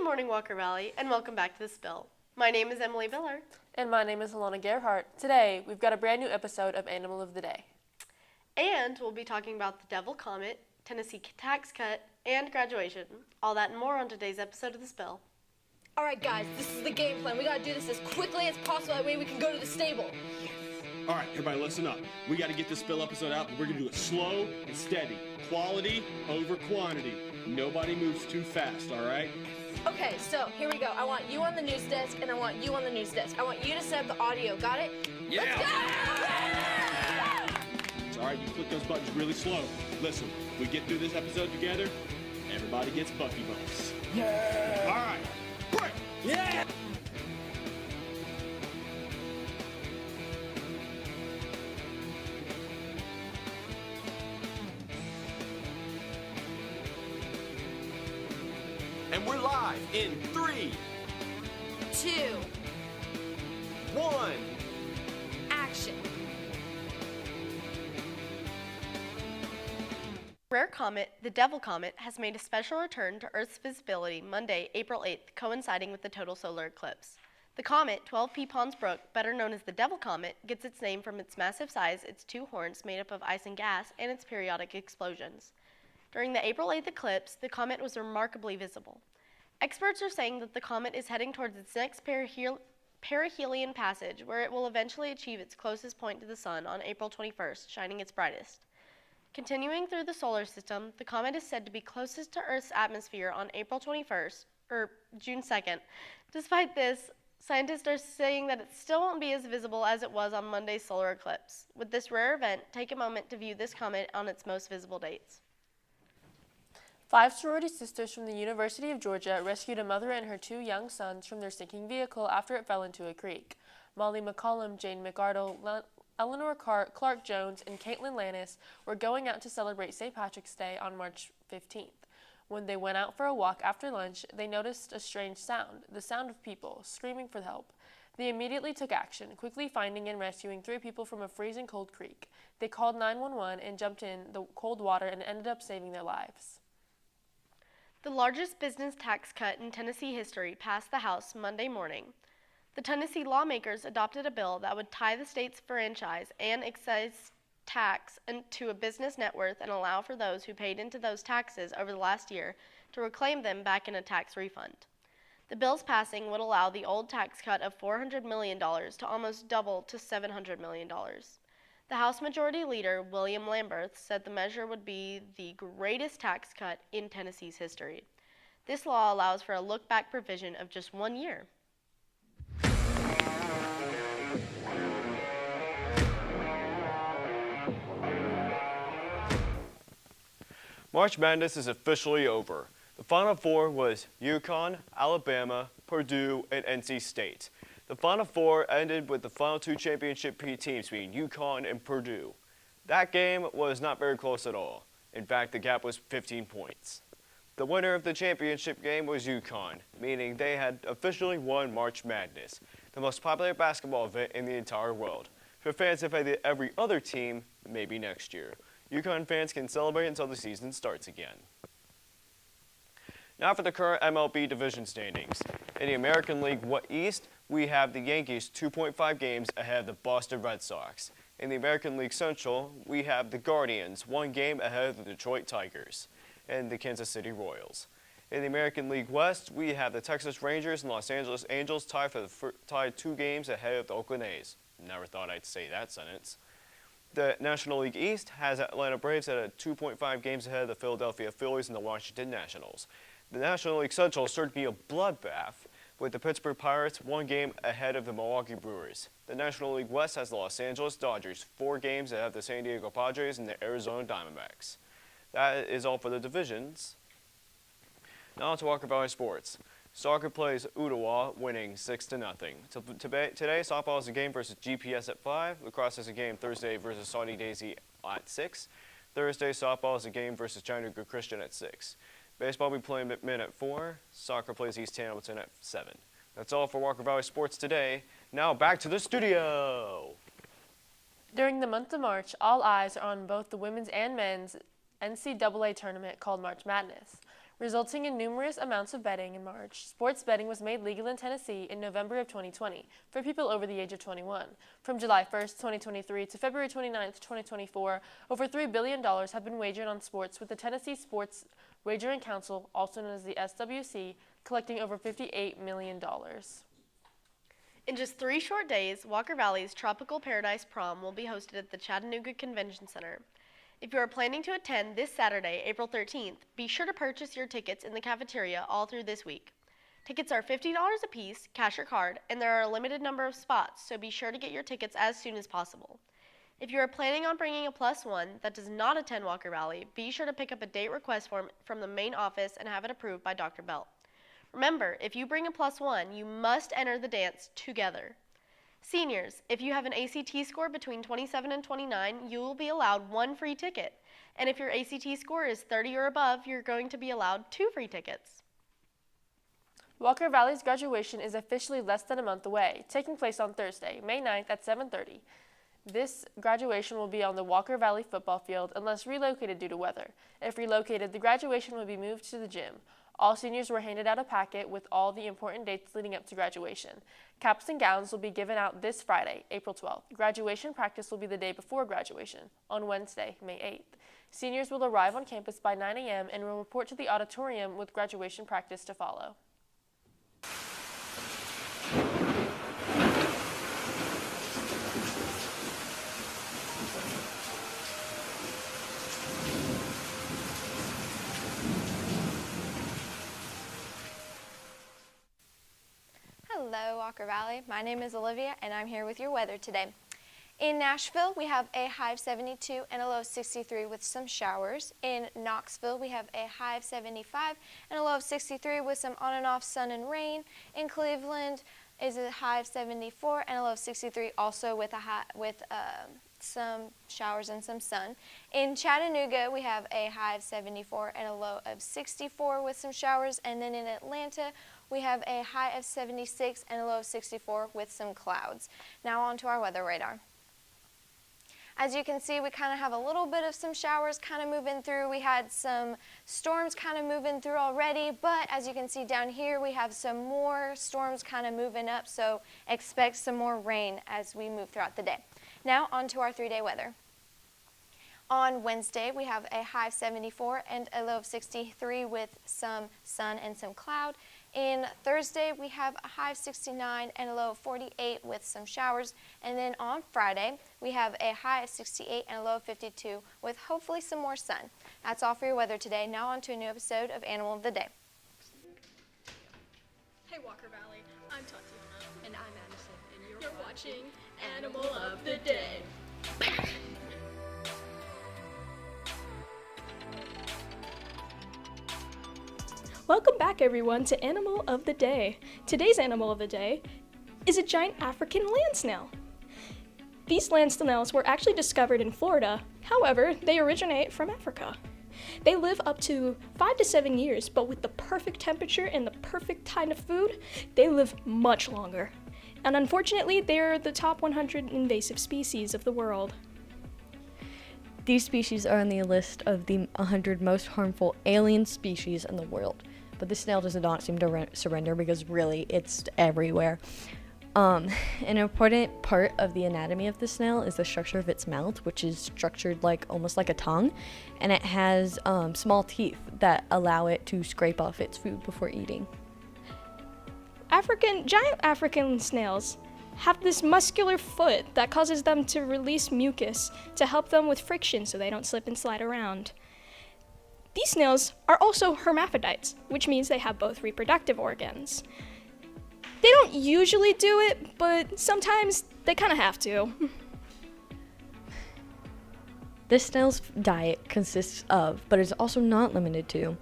morning, Walker Valley, and welcome back to The Spill. My name is Emily Biller. And my name is Alana Gerhardt. Today, we've got a brand new episode of Animal of the Day. And we'll be talking about the Devil Comet, Tennessee tax cut, and graduation. All that and more on today's episode of The Spill. All right, guys, this is the game plan. We gotta do this as quickly as possible. That way we can go to the stable. All right, everybody, listen up. We got to get this Spill episode out, but we're going to do it slow and steady. Quality over quantity. Nobody moves too fast, all right? Okay, so here we go. I want you on the news desk, and I want you on the news desk. I want you to set up the audio. Got it? Yeah! Let's go! It's all right, you click those buttons really slow. Listen, we get through this episode together, everybody gets Bucky Bumps. Yeah! All right, break! Yeah! And we're live in 3, 2, 1. action. Rare comet, the Devil Comet, has made a special return to Earth's visibility Monday, April 8th, coinciding with the total solar eclipse. The comet, 12P Pons Brook, better known as the Devil Comet, gets its name from its massive size, its two horns made up of ice and gas, and its periodic explosions. During the April 8th eclipse, the comet was remarkably visible. Experts are saying that the comet is heading towards its next perihelion passage, where it will eventually achieve its closest point to the sun on April 21st, shining its brightest. Continuing through the solar system, the comet is said to be closest to Earth's atmosphere on April 21st, or June 2nd. Despite this, scientists are saying that it still won't be as visible as it was on Monday's solar eclipse. With this rare event, take a moment to view this comet on its most visible dates. 5 sorority sisters from the University of Georgia rescued a mother and her 2 young sons from their sinking vehicle after it fell into a creek. Molly McCollum, Jane McArdle, Eleanor Clark Jones, and Caitlin Lannis were going out to celebrate St. Patrick's Day on March 15th. When they went out for a walk after lunch, they noticed a strange sound, the sound of people screaming for help. They immediately took action, quickly finding and rescuing 3 people from a freezing cold creek. They called 911 and jumped in the cold water and ended up saving their lives. The largest business tax cut in Tennessee history passed the House Monday morning. The Tennessee lawmakers adopted a bill that would tie the state's franchise and excise tax to a business net worth and allow for those who paid into those taxes over the last year to reclaim them back in a tax refund. The bill's passing would allow the old tax cut of $400 million to almost double to $700 million. The House Majority Leader, William Lamberth, said the measure would be the greatest tax cut in Tennessee's history. This law allows for a look-back provision of just 1 year. March Madness is officially over. The Final Four was UConn, Alabama, Purdue, and NC State. The Final Four ended with the final 2 championship teams being UConn and Purdue. That game was not very close at all. In fact, the gap was 15 points. The winner of the championship game was UConn, meaning they had officially won March Madness, the most popular basketball event in the entire world. For fans of every other team, maybe next year. UConn fans can celebrate until the season starts again. Now for the current MLB division standings. In the American League East, we have the Yankees 2.5 games ahead of the Boston Red Sox. In the American League Central, we have the Guardians 1 game ahead of the Detroit Tigers and the Kansas City Royals. In the American League West, we have the Texas Rangers and Los Angeles Angels tied 2 games ahead of the Oakland A's. Never thought I'd say that sentence. The National League East has Atlanta Braves at 2.5 games ahead of the Philadelphia Phillies and the Washington Nationals. The National League Central is certain to be a bloodbath, with the Pittsburgh Pirates 1 game ahead of the Milwaukee Brewers. The National League West has the Los Angeles Dodgers 4 games ahead of the San Diego Padres and the Arizona Diamondbacks. That is all for the divisions. Now to Walker Valley Sports. Soccer plays Ottawa, winning 6-0. Today, softball is a game versus GPS at 5. Lacrosse is a game Thursday versus Saudi Daisy at 6. Thursday, softball is a game versus Chattanooga Christian at 6. Baseball will be playing McMinn at 4. Soccer plays East Hamilton at 7. That's all for Walker Valley Sports today. Now back to the studio. During the month of March, all eyes are on both the women's and men's NCAA tournament called March Madness. Resulting in numerous amounts of betting in March, sports betting was made legal in Tennessee in November of 2020 for people over the age of 21. From July 1st, 2023 to February 29th, 2024, over $3 billion have been wagered on sports, with the Tennessee Sports Wagering Council, also known as the SWC, collecting over $58 million. In just 3 short days, Walker Valley's Tropical Paradise Prom will be hosted at the Chattanooga Convention Center. If you are planning to attend this Saturday, April 13th, be sure to purchase your tickets in the cafeteria all through this week. Tickets are $50 a piece, cash or card, and there are a limited number of spots, so be sure to get your tickets as soon as possible. If you are planning on bringing a +1 that does not attend Walker Valley, be sure to pick up a date request form from the main office and have it approved by Dr. Belt. Remember, if you bring a +1, you must enter the dance together. Seniors, if you have an ACT score between 27 and 29, you will be allowed 1 free ticket. And if your ACT score is 30 or above, you're going to be allowed 2 free tickets. Walker Valley's graduation is officially less than a month away, taking place on Thursday, May 9th at 7:30. This graduation will be on the Walker Valley football field unless relocated due to weather. If relocated, the graduation will be moved to the gym. All seniors were handed out a packet with all the important dates leading up to graduation. Caps and gowns will be given out this Friday, April 12th. Graduation practice will be the day before graduation, on Wednesday, May 8th. Seniors will arrive on campus by 9 a.m. and will report to the auditorium with graduation practice to follow. Hello, Walker Valley. My name is Olivia, and I'm here with your weather today. In Nashville, we have a high of 72 and a low of 63 with some showers. In Knoxville, we have a high of 75 and a low of 63 with some on and off sun and rain. In Cleveland is a high of 74 and a low of 63, also with some showers and some sun. In Chattanooga, we have a high of 74 and a low of 64 with some showers. And then in Atlanta, we have a high of 76 and a low of 64 with some clouds. Now on to our weather radar. As you can see, we kind of have a little bit of some showers kind of moving through. We had some storms kind of moving through already, but as you can see down here, we have some more storms kind of moving up, so expect some more rain as we move throughout the day. Now on to our 3-day weather. On Wednesday, we have a high of 74 and a low of 63 with some sun and some cloud. In Thursday, we have a high of 69 and a low of 48 with some showers. And then on Friday, we have a high of 68 and a low of 52 with hopefully some more sun. That's all for your weather today. Now on to a new episode of Animal of the Day. Hey Walker Valley, I'm Tatiana. And I'm Addison, and You're watching Animal of the Day. Welcome back everyone to Animal of the Day. Today's Animal of the Day is a giant African land snail. These land snails were actually discovered in Florida, however, they originate from Africa. They live up to 5 to 7 years, but with the perfect temperature and the perfect kind of food, they live much longer. And unfortunately, they're the top 100 invasive species of the world. These species are on the list of the 100 most harmful alien species in the world. But this snail does not seem to surrender because really it's everywhere. An important part of the anatomy of the snail is the structure of its mouth, which is structured almost like a tongue, and it has small teeth that allow it to scrape off its food before eating. Giant African snails have this muscular foot that causes them to release mucus to help them with friction so they don't slip and slide around. These snails are also hermaphrodites, which means they have both reproductive organs. They don't usually do it, but sometimes they kind of have to. This snail's diet consists of, but is also not limited to,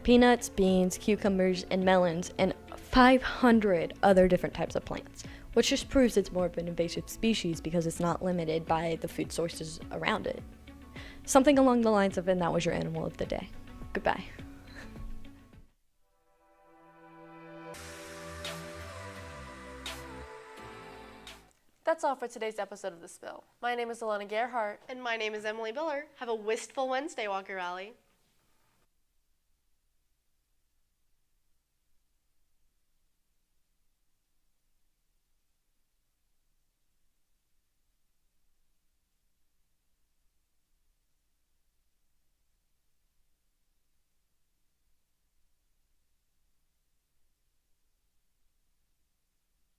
peanuts, beans, cucumbers, and melons, and 500 other different types of plants, which just proves it's more of an invasive species because it's not limited by the food sources around it. Something along the lines of, and that was your Animal of the Day. Goodbye. That's all for today's episode of The Spill. My name is Alana Gerhart. And my name is Emily Biller. Have a wistful Wednesday, Walker Valley.